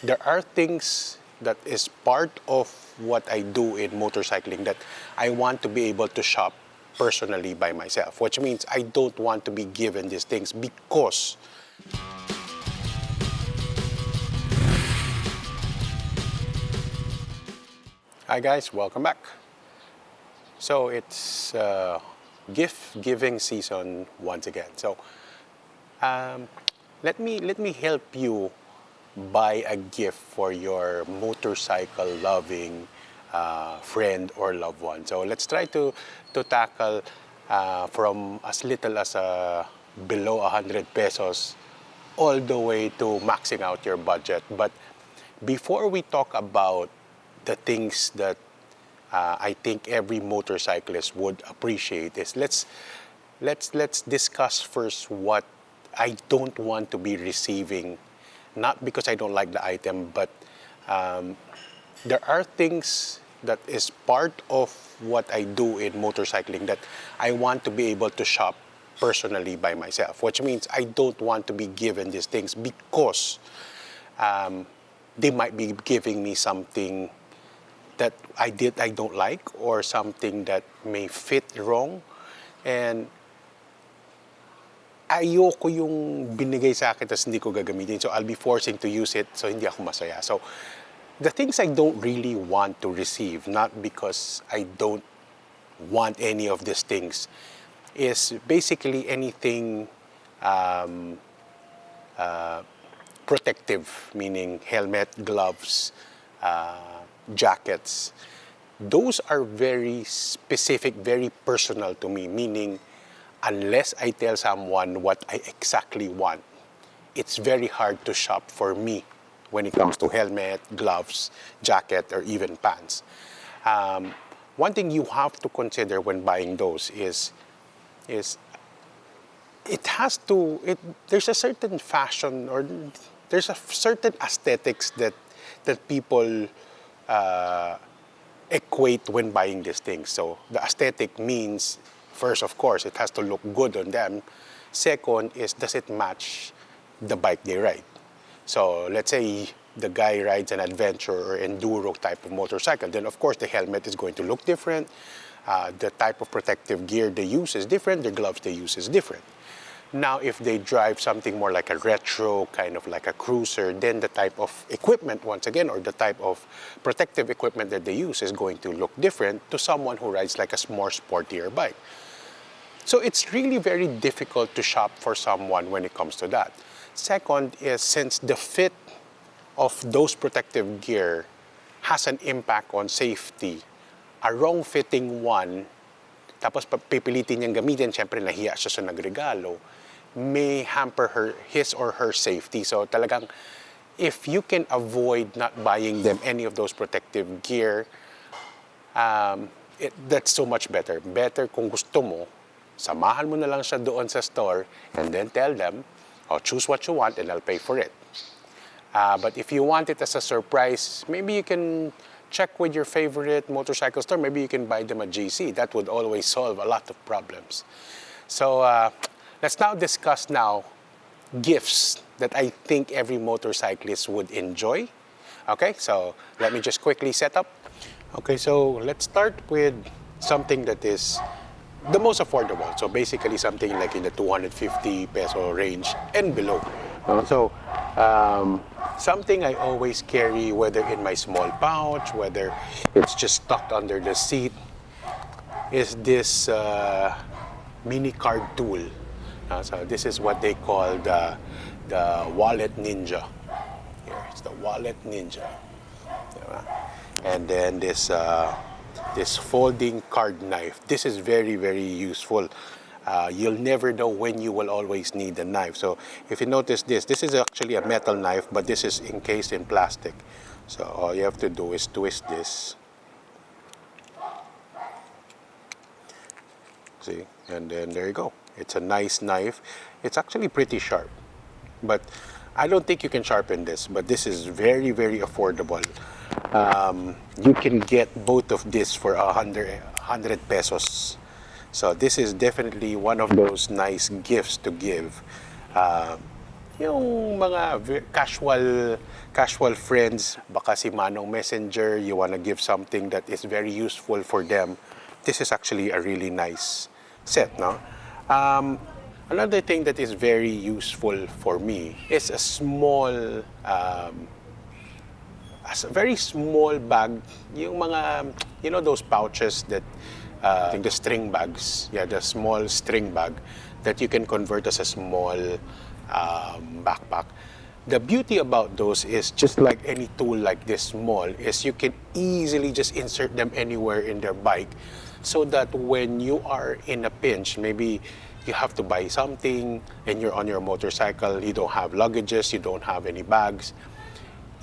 there are things that is part of what I do in motorcycling that I want to be able to shop personally by myself, which means I don't want to be given these things because Hi guys, welcome back. So it's gift giving season once again. So let me help you buy a gift for your motorcycle loving friend or loved one. So let's try to tackle from as little as below 100 pesos all the way to maxing out your budget. But before we talk about the things that I think every motorcyclist would appreciate is let's discuss first what I don't want to be receiving, not because I don't like the item, but there are things that is part of what I do in motorcycling that I want to be able to shop personally by myself, which means I don't want to be given these things because they might be giving me something that I don't like, or something that may fit wrong, and ayoko yung binigay sa akin tas hindi ko gagamitin, so I'll be forcing to use it, so hindi ako masaya. So the things I don't really want to receive, not because I don't want any of these things, is basically anything protective, meaning helmet, gloves, jackets. Those are very specific, very personal to me, meaning unless I tell someone what I exactly want, it's very hard to shop for me when it comes to helmet, gloves, jacket, or even pants. One thing you have to consider when buying those is there's a certain fashion, or there's a certain aesthetics that people equate when buying these things. So the aesthetic means, first, of course, it has to look good on them. Second is, does it match the bike they ride? So let's say the guy rides an adventure or enduro type of motorcycle, then of course the helmet is going to look different. The type of protective gear they use is different. The gloves they use is different. Now, if they drive something more like a retro, kind of like a cruiser, then the type of equipment, once again, or the type of protective equipment that they use is going to look different to someone who rides like a more sportier bike. So it's really very difficult to shop for someone when it comes to that. Second is, since the fit of those protective gear has an impact on safety, a wrong-fitting one, tapos pipilitin niyang gamitin, syempre nahiya siya sa nagregalo, may hamper his or her safety. So talagang, if you can avoid not buying them any of those protective gear, that's so much better. Better kung gusto mo, samahan mo na lang siya doon sa store and then tell them, oh, choose what you want and I'll pay for it. But if you want it as a surprise, maybe you can check with your favorite motorcycle store. Maybe you can buy them at JC. That would always solve a lot of problems. So let's now discuss gifts that I think every motorcyclist would enjoy. Okay, so let me just quickly set up. Okay, so let's start with something that is the most affordable. So basically something like in the 250 peso range and below. So something I always carry, whether in my small pouch, whether it's just tucked under the seat, is this mini card tool. So this is what they call the wallet ninja. Here, it's the wallet ninja. And then this folding card knife. This is very, very useful. You'll never know when you will always need a knife. So if you notice this is actually a metal knife, but this is encased in plastic. So all you have to do is twist this. See, and then there you go. It's a nice knife. It's actually pretty sharp, but I don't think you can sharpen this, but this is very, very affordable. You can get both of this for 100 pesos. So this is definitely one of those nice gifts to give. yung mga casual friends, baka si Manong Messenger, you wanna give something that is very useful for them. This is actually a really nice set, no? Another thing that is very useful for me is a small, very small bag, yung mga, you know those pouches that, I think the string bags, yeah, the small string bag that you can convert as a small backpack. The beauty about those is just like any tool like this small, is you can easily just insert them anywhere in their bike so that when you are in a pinch, maybe you have to buy something and you're on your motorcycle, you don't have luggages, you don't have any bags,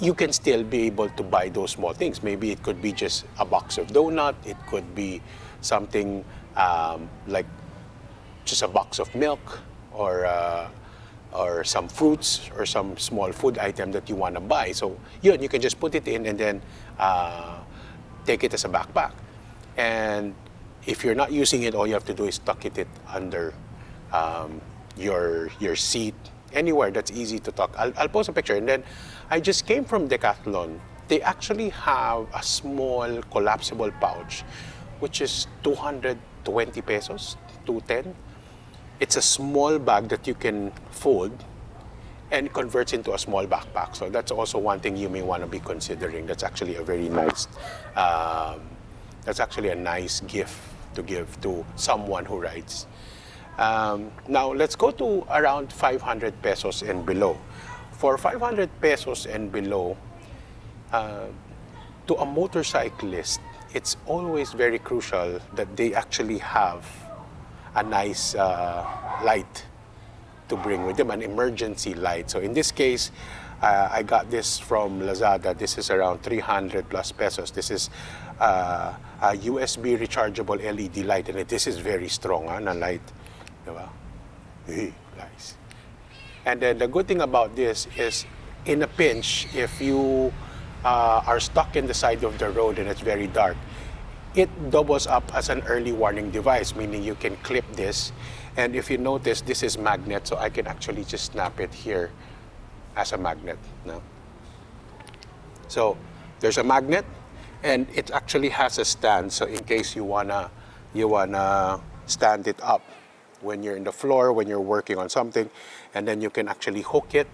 you can still be able to buy those small things. Maybe it could be just a box of donut, it could be something like just a box of milk, or some fruits, or some small food item that you want to buy. So yun, you can just put it in and then take it as a backpack. And if you're not using it, all you have to do is tuck it under your seat, anywhere that's easy to tuck. I'll post a picture. And then I just came from Decathlon. They actually have a small collapsible pouch, which is 220 pesos, 210. It's a small bag that you can fold and converts into a small backpack. So that's also one thing you may want to be considering. That's actually a very nice, that's actually a nice gift to give to someone who rides. Now let's go to around 500 pesos and below. For 500 pesos and below, to a motorcyclist, it's always very crucial that they actually have a nice light to bring with them, an emergency light. So in this case, I got this from Lazada. This is around 300 plus pesos. This is a USB rechargeable LED light, and this is very strong na light. Diba? Nice. And then the good thing about this is, in a pinch, if you are stuck in the side of the road and it's very dark, it doubles up as an early warning device, meaning you can clip this. And if you notice, this is magnet, so I can actually just snap it here as a magnet. No? So there's a magnet, and it actually has a stand. So in case you wanna stand it up when you're in the floor, when you're working on something, and then you can actually hook it.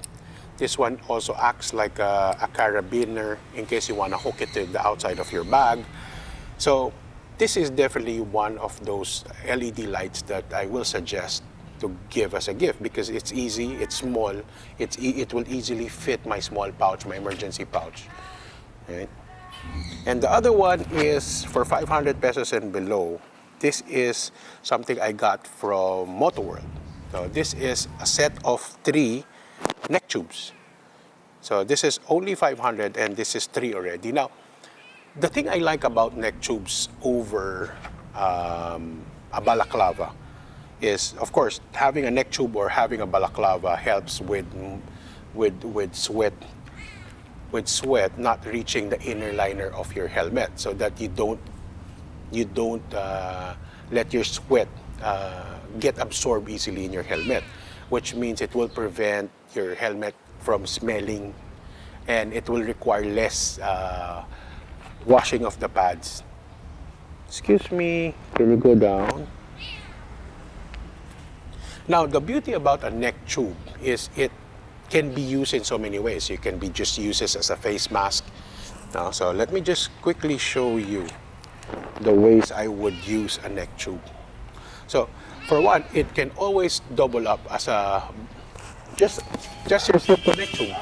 This one also acts like a carabiner in case you wanna hook it to the outside of your bag. So this is definitely one of those LED lights that I will suggest to give as a gift, because it's easy, it's small, it will easily fit my small pouch, my emergency pouch. Right? And the other one is for 500 pesos and below. This is something I got from MotoWorld. So this is a set of 3 neck tubes. So this is only 500 and this is 3 already. Now, the thing I like about neck tubes over a balaclava is, of course, having a neck tube or having a balaclava helps with sweat not reaching the inner liner of your helmet, so that you don't let your sweat get absorbed easily in your helmet, which means it will prevent your helmet from smelling, and it will require less washing of the pads. Excuse me, can you go down? Now, the beauty about a neck tube is it can be used in so many ways. You can be just used as a face mask. Now, so let me just quickly show you the ways I would use a neck tube. So, for one, it can always double up as a just your simple neck tube.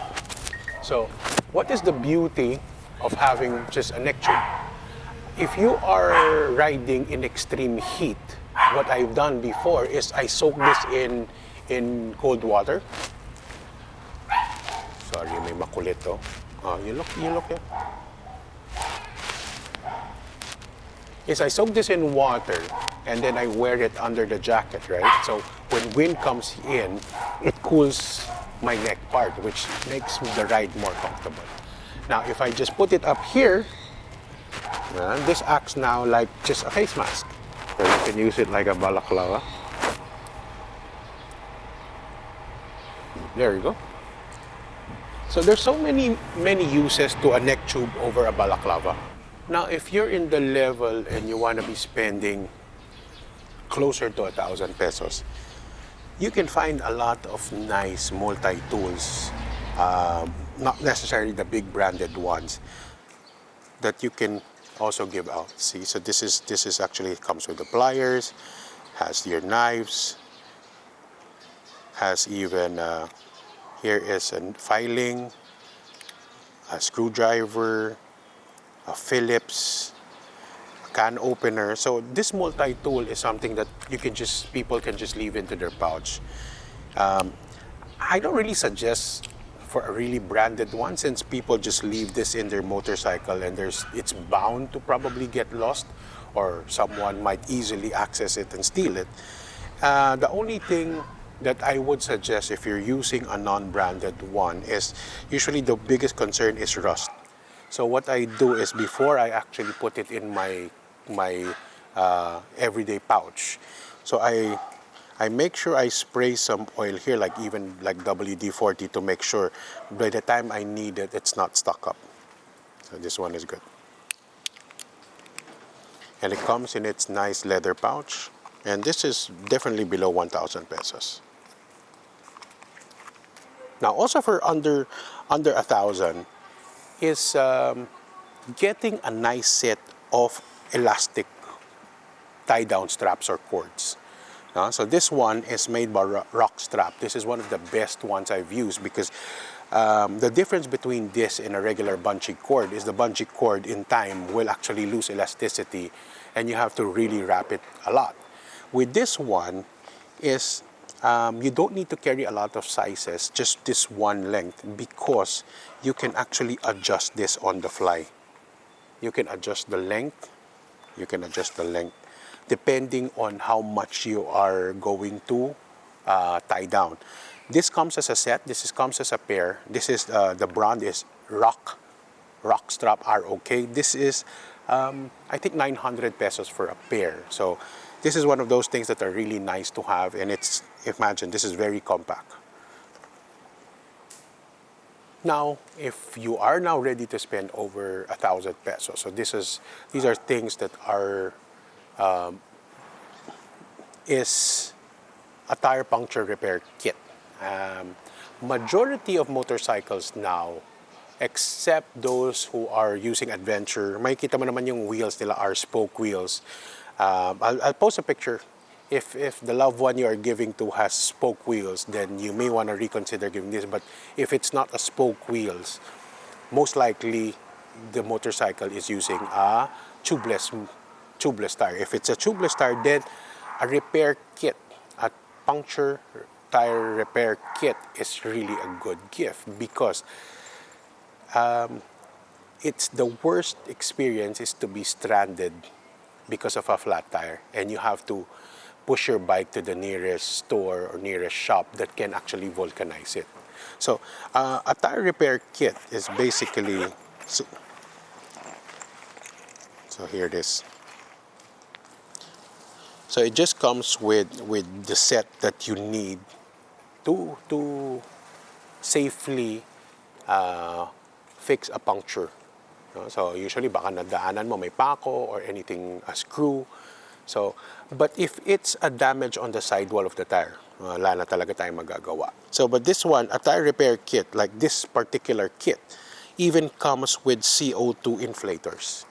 So, what is the beauty of having just a neck tube? If you are riding in extreme heat, what I've done before is I soak this in cold water. Sorry, may makulit to. You look here. Is I soak this in water and then I wear it under the jacket, right? So when wind comes in, it cools my neck part, which makes the ride more comfortable. Now, if I just put it up here, this acts now like just a face mask. So you can use it like a balaclava. There you go. So there's so many uses to a neck tube over a balaclava. Now, if you're in the level and you want to be spending closer to 1,000 pesos, you can find a lot of nice multi-tools, not necessarily the big branded ones, that you can also give out. See, so this is actually, it comes with the pliers, has your knives, has even here is a filing, a screwdriver, a Phillips, a can opener. So this multi-tool is something that people can just leave into their pouch. I don't really suggest for a really branded one, since people just leave this in their motorcycle and it's bound to probably get lost, or someone might easily access it and steal it. The only thing that I would suggest if you're using a non-branded one is, usually the biggest concern is rust. So what I do is, before I actually put it in my everyday pouch, so I make sure I spray some oil here, like even like WD-40, to make sure by the time I need it, it's not stuck up. So this one is good. And it comes in its nice leather pouch. And this is definitely below 1,000 pesos. Now, also for under 1,000 is getting a nice set of elastic tie-down straps or cords. So this one is made by Rock Strap. This is one of the best ones I've used, because the difference between this and a regular bungee cord is the bungee cord in time will actually lose elasticity, and you have to really wrap it a lot. With this one is you don't need to carry a lot of sizes, just this one length, because you can actually adjust this on the fly. You can adjust the length, depending on how much you are going to tie down. This comes as a set, comes as a pair. This is, the brand is Rock Strap, R-O-K. This is, I think 900 pesos for a pair. So this is one of those things that are really nice to have, and imagine, this is very compact. Now, if you are now ready to spend over 1,000 pesos, so these are things that are, is a tire puncture repair kit. Majority of motorcycles now, except those who are using adventure, makikita mo naman yung wheels nila are spoke wheels. I'll post a picture. If the loved one you are giving to has spoke wheels, then you may want to reconsider giving this. But if it's not a spoke wheels, most likely the motorcycle is using a tubeless tire. If it's a tubeless tire, then a repair kit, a puncture tire repair kit, is really a good gift, because it's the worst experience is to be stranded because of a flat tire, and you have to push your bike to the nearest store or nearest shop that can actually vulcanize it. So a tire repair kit is basically, so here it is. So it just comes with the set that you need to safely fix a puncture. So usually baka nadaanan mo, may pako or anything, a screw. So, but if it's a damage on the sidewall of the tire, wala na talaga tayong magagawa. So, but this one, a tire repair kit, like this particular kit, even comes with CO2 inflators.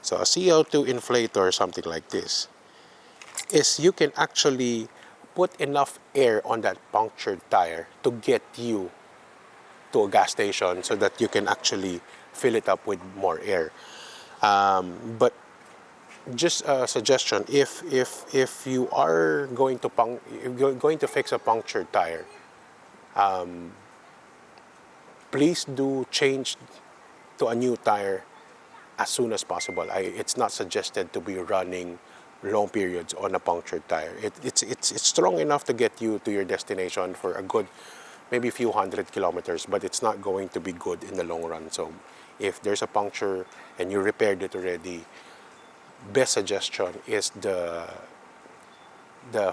So a CO2 inflator, something like this, is you can actually put enough air on that punctured tire to get you to a gas station so that you can actually fill it up with more air. But just a suggestion, if you are going to fix a punctured tire, please do change to a new tire as soon as possible. It's not suggested to be running long periods on a punctured tire. It's strong enough to get you to your destination for a good, maybe a few hundred kilometers, but it's not going to be good in the long run. So if there's a puncture and you repaired it already, best suggestion is the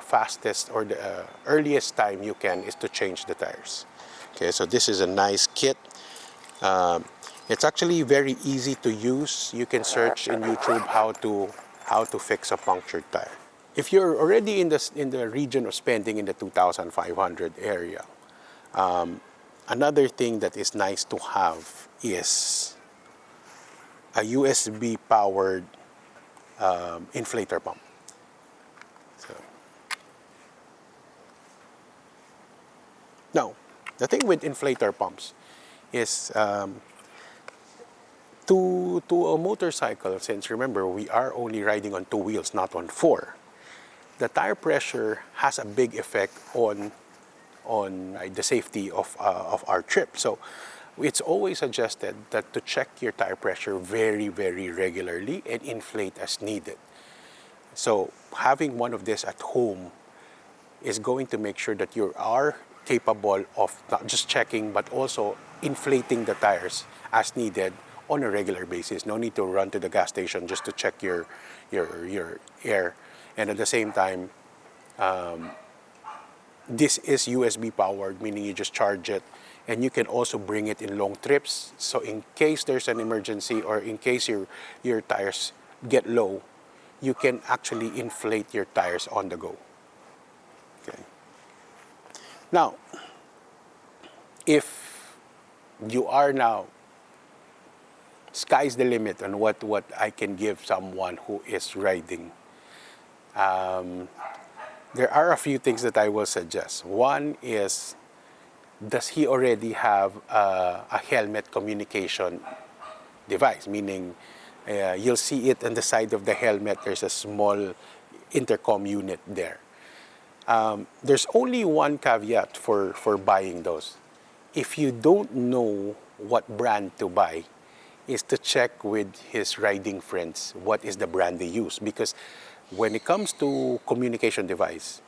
fastest or the earliest time you can is to change the tires. Okay, so this is a nice kit. Um, it's actually very easy to use. You can search in YouTube how to fix a punctured tire. If you're already in the region of spending in the 2,500 area, another thing that is nice to have is a USB powered inflator pump. So, now, the thing with inflator pumps is to a motorcycle, since remember we are only riding on two wheels, not on four, the tire pressure has a big effect on the safety of our trip. So it's always suggested that to check your tire pressure very, very regularly and inflate as needed. So having one of this at home is going to make sure that you are capable of not just checking but also inflating the tires as needed on a regular basis. No need to run to the gas station just to check your air. And at the same time, this is USB powered, meaning you just charge it, and you can also bring it in long trips. So in case there's an emergency or in case your tires get low, you can actually inflate your tires on the go. Okay. Now, if you are now, sky's the limit on what I can give someone who is riding. There are a few things that I will suggest. One is, does he already have a helmet communication device? Meaning, you'll see it on the side of the helmet. There's a small intercom unit there. There's only one caveat for buying those. If you don't know what brand to buy, is to check with his riding friends what is the brand they use. Because when it comes to communication device,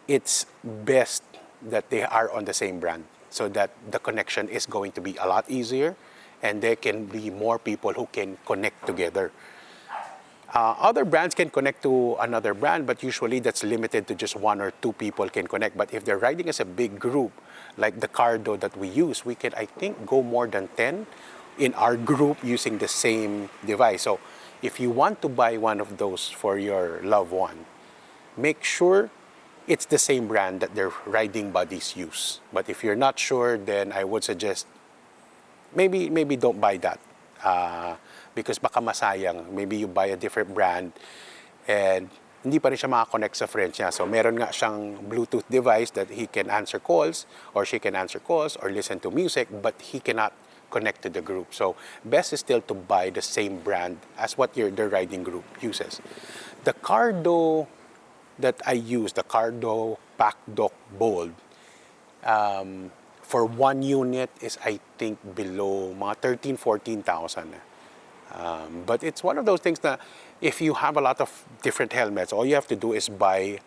it's best that they are on the same brand so that the connection is going to be a lot easier and there can be more people who can connect together. Other brands can connect to another brand, but usually that's limited to just one or two people can connect. But if they're riding as a big group, like the Cardo that we use, we can, I think, go more than 10 in our group using the same device. So if you want to buy one of those for your loved one, make sure it's the same brand that their riding buddies use. But if you're not sure, then I would suggest maybe don't buy that. Because baka masayang. Maybe you buy a different brand and hindi pa rin siya makakonect sa friends niya. So meron nga siyang Bluetooth device that he can answer calls or she can answer calls or listen to music, but he cannot connect to the group. So best is still to buy the same brand as what the riding group uses. The Cardo that I use, the Cardo Pack Dock Bold, for one unit is I think below mga 13,000-14,000. But it's one of those things that if you have a lot of different helmets, all you have to do is buy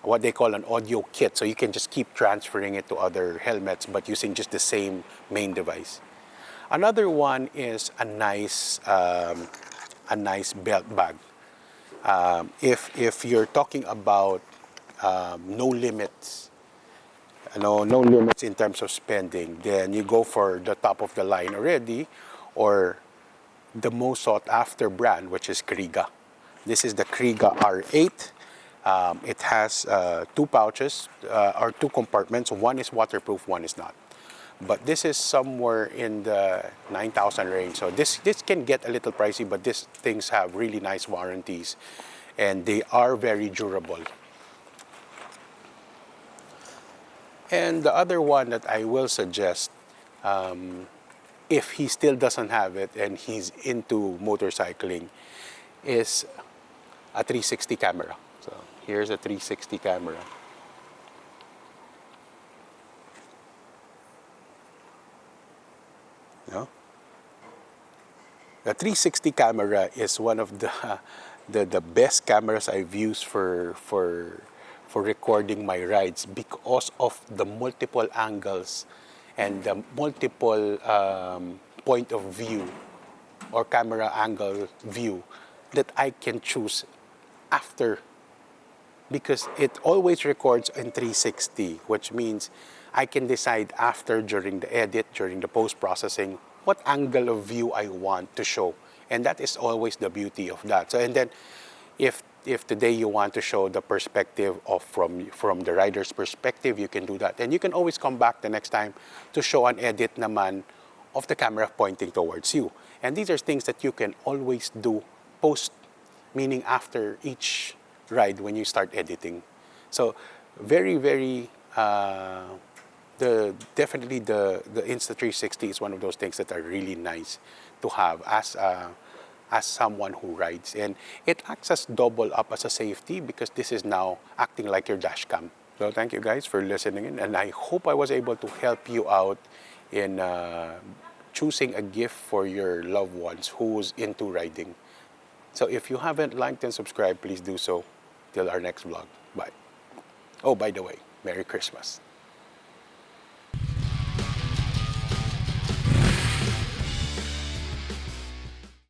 what they call an audio kit. So you can just keep transferring it to other helmets, but using just the same main device. Another one is a nice belt bag. If you're talking about no limits, no limits in terms of spending, then you go for the top of the line already, or the most sought after brand, which is Kriega. This is the Kriega R8. It has two pouches or two compartments. One is waterproof, one is not. But this is somewhere in the 9,000 range. So this can get a little pricey, but these things have really nice warranties and they are very durable. And the other one that I will suggest, if he still doesn't have it and he's into motorcycling, is a 360 camera. So here's a 360 camera. No? The 360 camera is one of the best cameras I've used for recording my rides because of the multiple angles and the multiple point of view or camera angle view that I can choose after, because it always records in 360, which means I can decide after, during the edit, during the post-processing, what angle of view I want to show. And that is always the beauty of that. So, and then if today you want to show the perspective of from the rider's perspective, you can do that. And you can always come back the next time to show an edit naman of the camera pointing towards you. And these are things that you can always do post, meaning after each ride when you start editing. So very, very, definitely the Insta360 is one of those things that are really nice to have as someone who rides. And it acts as double up as a safety because this is now acting like your dash cam. So thank you guys for listening in, and I hope I was able to help you out in choosing a gift for your loved ones who's into riding. So if you haven't liked and subscribed, please do so. Till our next vlog. Bye. Oh, by the way, Merry Christmas.